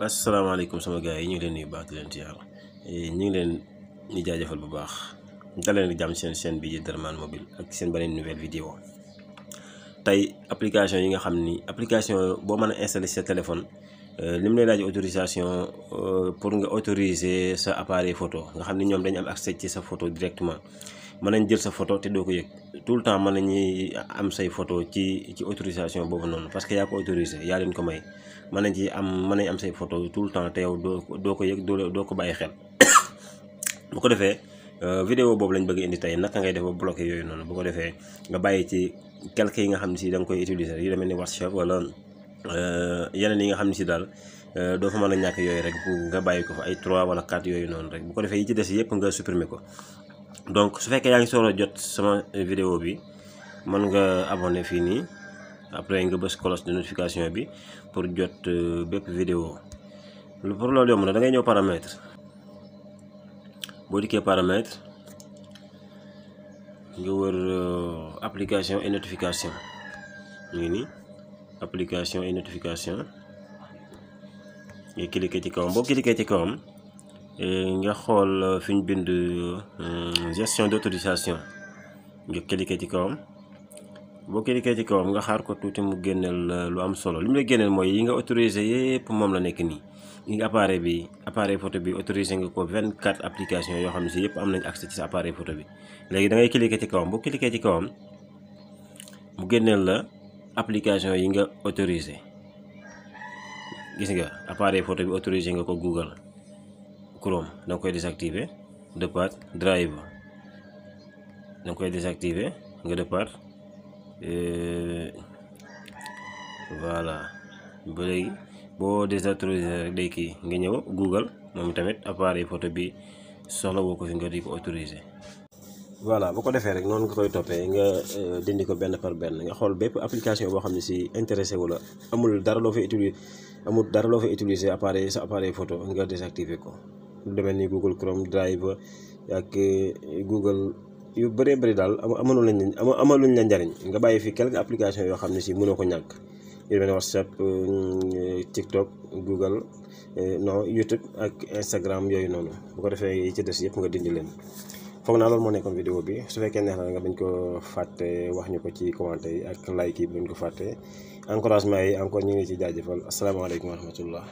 asalaamaaleykum sama gars yi ñu ngi leen nuyu baax di leen ziar ñu ngi leen di jaajëfal bu baax daleen di jàmm seen chaîne bi di Derman Mobile ak seen beneen nouvelle vidéo tey application yi nga xam ni application boo mën a installer sa téléphone li mu lay laaj autorisation pour nga autoriser sa appareil photo nga xam ni ñoom dañu am accès ci sa photo directement mën nañ jël sa photo te doo ko yëg tout le temps mën nañuy am say photo ci autorisation boobu noonu parce que yaa ko autorisé yaa leen ko may mën nañ am say photo tout le temps te yow doo ko yëg doo ko bàyyi xel bu ko defee vidéo boobu lañ bëgg indi tey naka ngay def ba bloqué yooyu noonu bu ko defee nga bàyyi ci quelques yi nga xam ne si da nga koy utiliser yu demee ni WhatsApp wala yeneen yi nga xam ne si daal doo fa mën a ñàkk yooyu rek nga bàyyi ko fa ay 3 wala 4 yooyu noonu rek bu ko defee yi ci des yëpp nga supprimer ko. Donc su fekkee yaa ngi soog a jot sama vidéo bi mën nga abonné fii nii après nga bës cloche de notification bi pour jot bépp vidéo pour loolu yomb na da ngay ñëw paramètre boo dikkee paramètre nga wër application et notification ñu ngi nii application et notification nga cliquer ci kawam boo cliquer ci kawam nga xool fi ñu bind gestion d'autorisation nga cliquer ci kawam boo cliquer ci kawam nga xaar ko tuuti mu génneel lu am solo li mu lay génneel mooy yi nga autorisé yépp moom la nekk nii yi appareil photo bi autorisé nga ko 24 applications yoo xam ne si yëpp am nañ accès ci sa appareil photo bi léegi da ngay cliquer ci kawam boo cliquer ci kawam mu génneel la application yi nga autorisé gis nga appareil photo bi autorisé nga ko Google Chrome da nga koy désactiver départ Drive da nga koy désactiver nga départ voilà ba léegi boo désautoriser rek day kii nga ñëw Google moom tamit appareil photo bi soxla woo ko fi nga di ko autoriser. voilà bu ko defee rek noonu nga koy toppee nga dindi ko benn par benn nga xool bépp application boo xam ne si intéressé wala amul dara loo fay utiliser sa appareil photo nga désactiver ko. lu demee ni Google Chrome Drive ak Google yu bëree bëri daal amaluñ la njariñ nga bàyyi fi quelques applications yoo xam ne si mënoo ko ñàkk yu demee ni WhatsApp TikTok Google YouTube ak Instagram yooyu noonu bu ko defee yi ci des yëpp nga dindi leen. foog naa loolu moo nekkoon vidéo bi su fekkee neex na nga bañ ko fàtte wax ñu ko ci commentaire yi ak like yi bañ ko fàtte encouragement yi encore ñu ngi ci jaajëfal asalaamaaleykum wa rahmatullah.